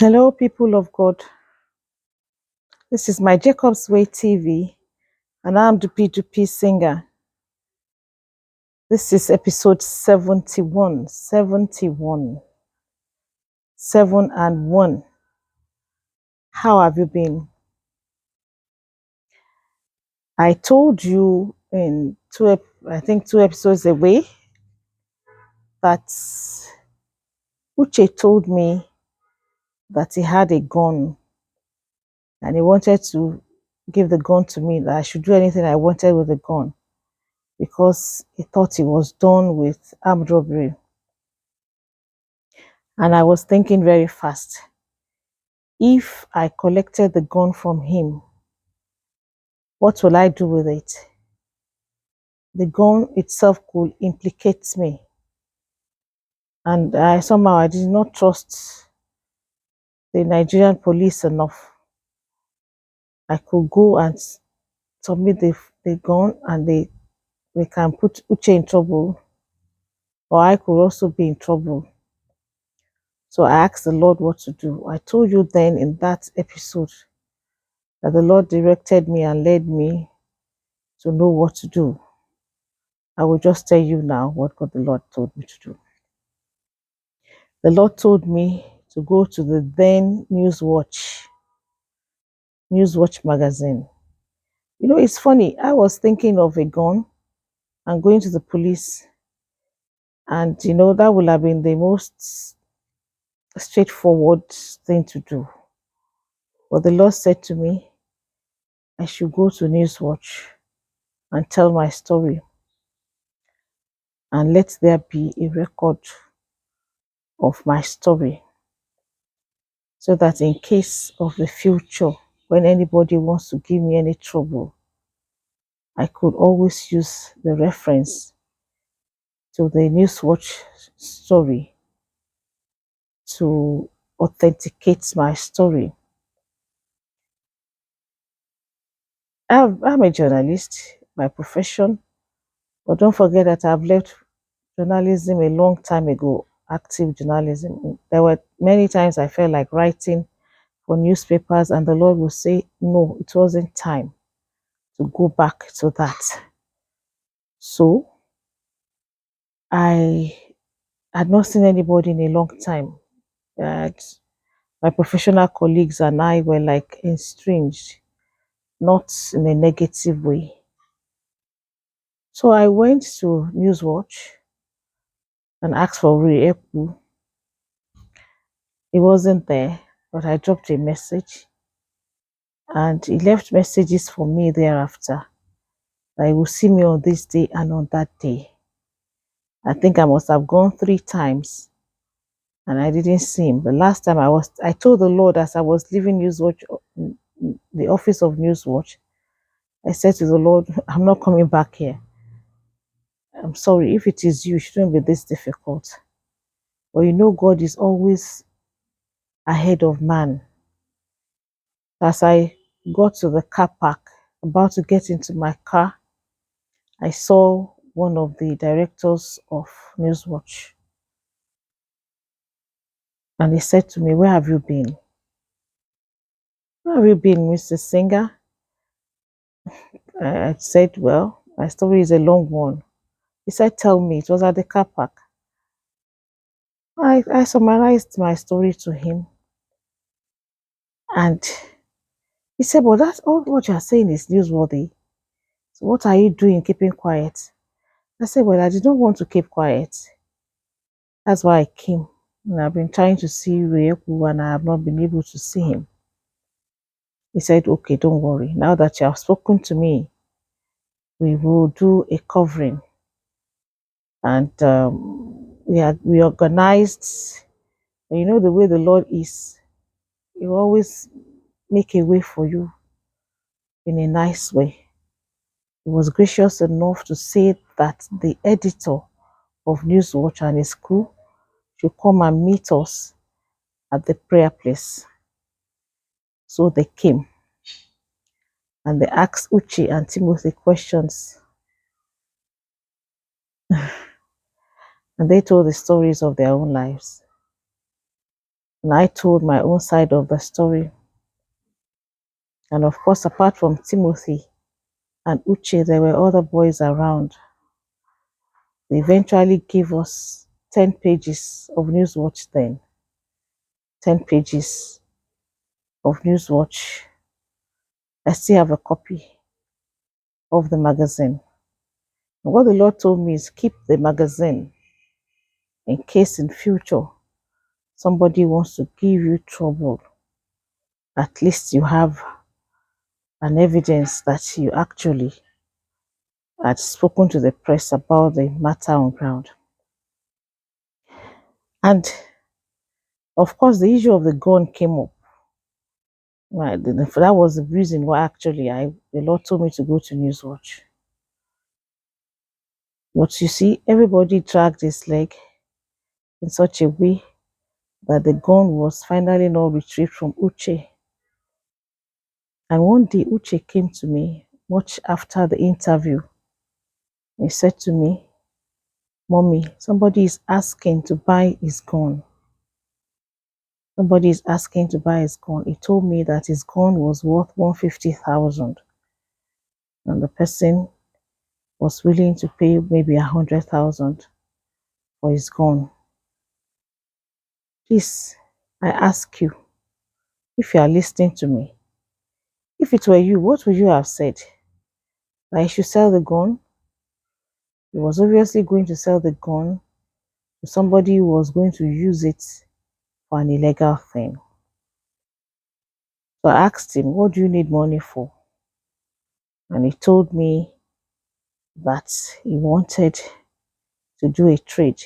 Hello, people of God. This is my Jacob's Way TV, and I'm the P2P singer. This is episode 71. 7 and 1. How have you been? I told you in two episodes away that Uche told me that he had a gun and he wanted to give the gun to me, that I should do anything I wanted with the gun because he thought he was done with armed robbery. And I was thinking very fast. If I collected the gun from him, what will I do with it? The gun itself could implicate me. And I did not trust the Nigerian police enough. I could go and submit the gun and they can put Uche in trouble, or I could also be in trouble. So I asked the Lord what to do. I told you then in that episode that the Lord directed me and led me to know what to do. I will just tell you now what God the Lord told me to do. The Lord told me to go to the then NEWSWATH Magazine. You know, it's funny. I was thinking of a gun and going to the police, and that would have been the most straightforward thing to do. But the Lord said to me, I should go to NEWSWATH and tell my story, and let there be a record of my story, so that in case of the future, when anybody wants to give me any trouble, I could always use the reference to the NEWSWATH story to authenticate my story. I'm a journalist by profession, but don't forget that I've left journalism a long time ago, active journalism. There were many times I felt like writing for newspapers, and the Lord would say, no, it wasn't time to go back to that. So I had not seen anybody in a long time. My professional colleagues and I were like estranged, not in a negative way. So I went to NEWSWATH and asked for Rieku. He wasn't there, but I dropped a message, and he left messages for me thereafter that he will see me on this day and on that day. I think I must have gone 3 times and I didn't see him. The last time I told the Lord as I was leaving NEWSWATH, the office of NEWSWATH, I said to the Lord, I'm not coming back here. I'm sorry, if it is you, it shouldn't be this difficult. But God is always ahead of man. As I got to the car park, about to get into my car, I saw one of the directors of NEWSWATH. And he said to me, where have you been? Where have you been, Mr. Singer? I said, well, my story is a long one. He said, tell me. It was at the car park. I summarized my story to him. And he said, well, that's all what you're saying is newsworthy. So what are you doing keeping quiet? I said, well, I did not want to keep quiet. That's why I came. And I've been trying to see Reyeku and I have not been able to see him. He said, okay, don't worry. Now that you have spoken to me, we will do a covering. And we organized. And the way the Lord is, He will always make a way for you in a nice way. He was gracious enough to say that the editor of NEWSWATH and his crew should come and meet us at the prayer place. So they came and they asked Uche and Timothy questions. And they told the stories of their own lives. And I told my own side of the story. And of course, apart from Timothy and Uche, there were other boys around. They eventually gave us 10 pages of Newswatch then. 10 pages of Newswatch. I still have a copy of the magazine. And what the Lord told me is keep the magazine in case in future somebody wants to give you trouble. At least you have an evidence that you actually had spoken to the press about the matter on ground. And of course, the issue of the gun came up. Right, that was the reason why actually the Lord told me to go to Newswatch. But you see, everybody dragged his leg in such a way that the gun was finally not retrieved from Uche. And one day, Uche came to me much after the interview. He said to me, "Mommy, somebody is asking to buy his gun. Somebody is asking to buy his gun." He told me that his gun was worth 150,000 and the person was willing to pay maybe 100,000 for his gun. Please, I ask you, if you are listening to me, if it were you, what would you have said? That he should sell the gun? He was obviously going to sell the gun to somebody who was going to use it for an illegal thing. So I asked him, "What do you need money for?" And he told me that he wanted to do a trade.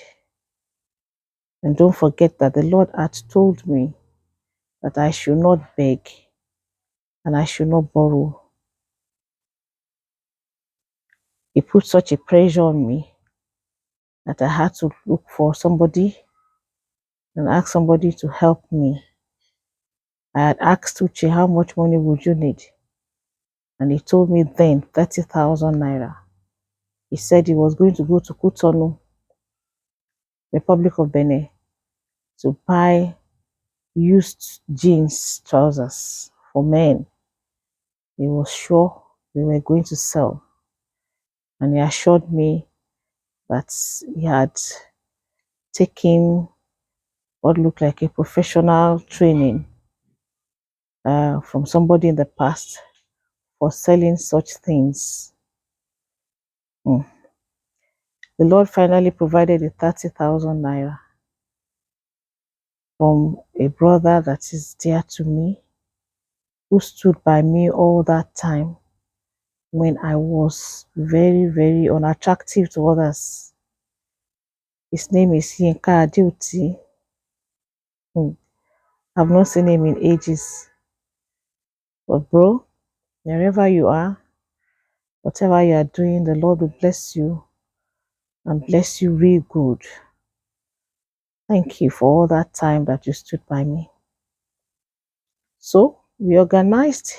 And don't forget that the Lord had told me that I should not beg and I should not borrow. He put such a pressure on me that I had to look for somebody and ask somebody to help me. I had asked Uche, "How much money would you need?" And he told me then 30,000 naira. He said he was going to go to Cotonou, Republic of Benin, to buy used jeans, trousers for men. He was sure they were going to sell. And he assured me that he had taken what looked like a professional training from somebody in the past for selling such things. Mm. The Lord finally provided the 30,000 naira from a brother that is dear to me, who stood by me all that time when I was very, very unattractive to others. His name is Yinka Adeoti. I've not seen him in ages. But bro, wherever you are, whatever you are doing, the Lord will bless you and bless you real good. Thank you for all that time that you stood by me. So we organized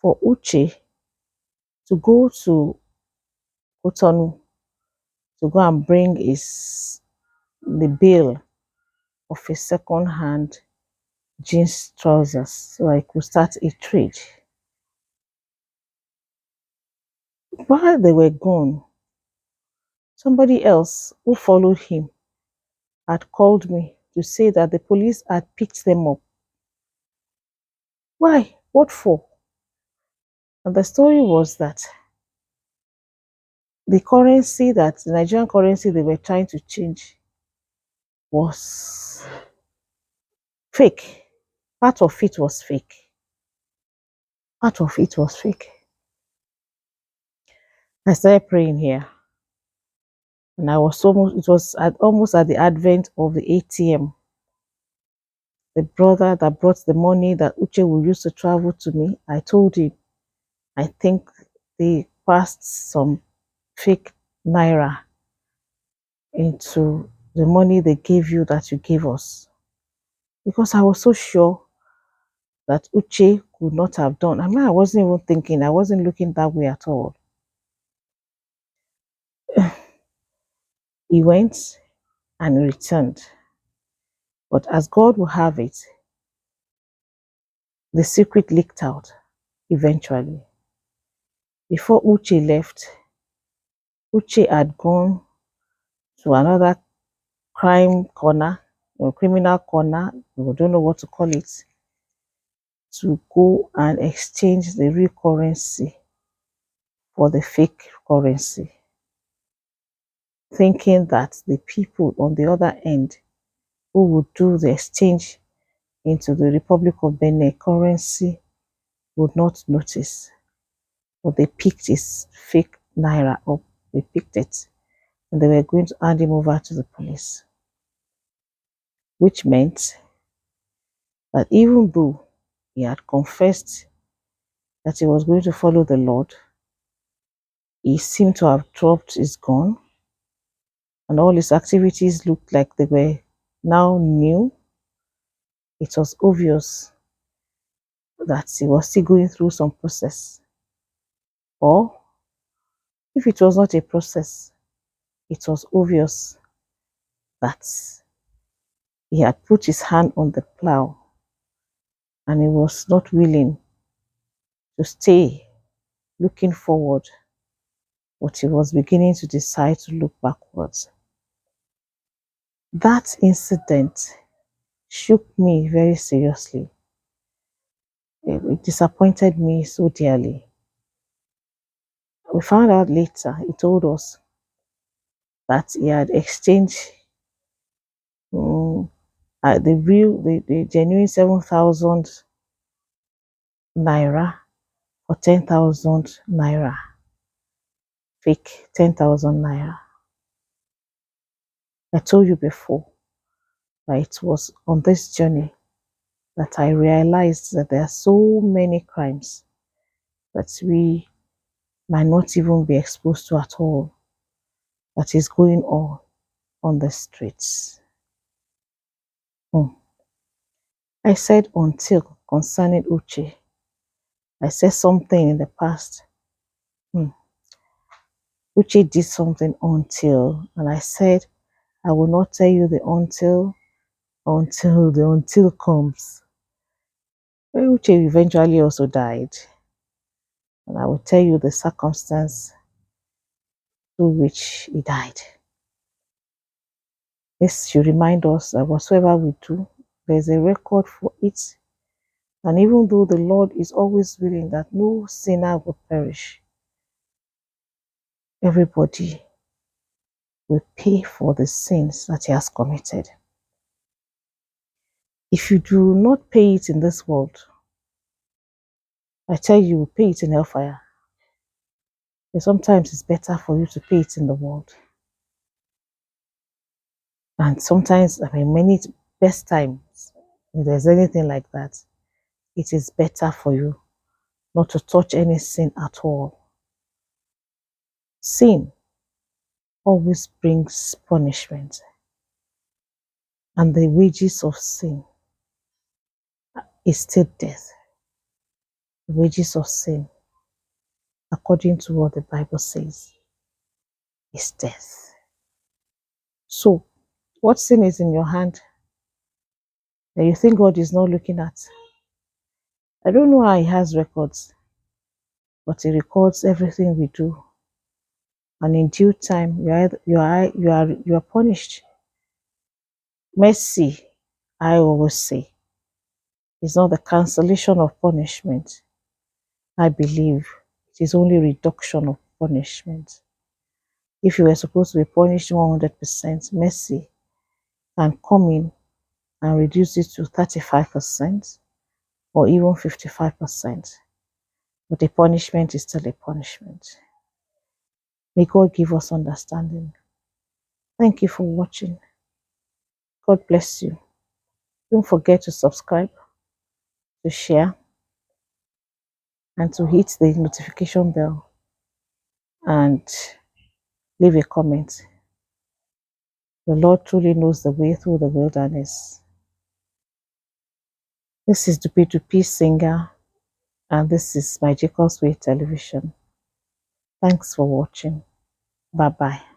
for Uche to go to Cotonou to go and bring the bale of a second-hand jeans trousers so I could start a trade. While they were gone, somebody else who followed him had called me to say that the police had picked them up. Why? What for? And the story was that the Nigerian currency they were trying to change was fake. Part of it was fake. Part of it was fake. I started praying here. And almost at the advent of the ATM. The brother that brought the money that Uche will use to travel to me, I told him, I think they passed some fake naira into the money they gave you that you gave us. Because I was so sure that Uche could not have done. I mean, I wasn't even thinking, I wasn't looking that way at all. He went and returned. But as God will have it, the secret leaked out eventually. Before Uche left, Uche had gone to another crime corner, or criminal corner, we don't know what to call it, to go and exchange the real currency for the fake currency, thinking that the people on the other end who would do the exchange into the Republic of Benin currency would not notice. But they picked his fake naira up, they picked it, and they were going to hand him over to the police, which meant that even though he had confessed that he was going to follow the Lord, he seemed to have dropped his gun, and all his activities looked like they were now new. It was obvious that he was still going through some process. Or if it was not a process, it was obvious that he had put his hand on the plow and he was not willing to stay looking forward, but he was beginning to decide to look backwards. That incident shook me very seriously. It disappointed me so dearly. We found out later, he told us that he had exchanged the genuine 7,000 naira for 10,000 naira, fake 10,000 naira. I told you before that it was on this journey that I realized that there are so many crimes that we might not even be exposed to at all that is going on the streets. I said until concerning Uche. I said something in the past. Uche did something until, and I said I will not tell you the until the until comes. Well, Uche eventually also died, and I will tell you the circumstance through which he died. This should remind us that whatsoever we do, there's a record for it. And even though the Lord is always willing that no sinner will perish, everybody will pay for the sins that he has committed. If you do not pay it in this world, I tell you, pay it in hellfire. But sometimes it's better for you to pay it in the world. And sometimes, many best times, if there's anything like that, it is better for you not to touch any sin at all. Sin always brings punishment. And the wages of sin is still death. The wages of sin, according to what the Bible says, is death. So, what sin is in your hand that you think God is not looking at? I don't know how he has records, but he records everything we do. And in due time, you are punished. Mercy, I always say, is not the cancellation of punishment. I believe it is only reduction of punishment. If you were supposed to be punished 100%, mercy can come in and reduce it to 35% or even 55%. But the punishment is still a punishment. May God give us understanding. Thank you for watching. God bless you. Don't forget to subscribe, to share, and to hit the notification bell and leave a comment. The Lord truly knows the way through the wilderness. This is the P2P singer, and this is my Jacob's Way Television. Thanks for watching. Bye-bye.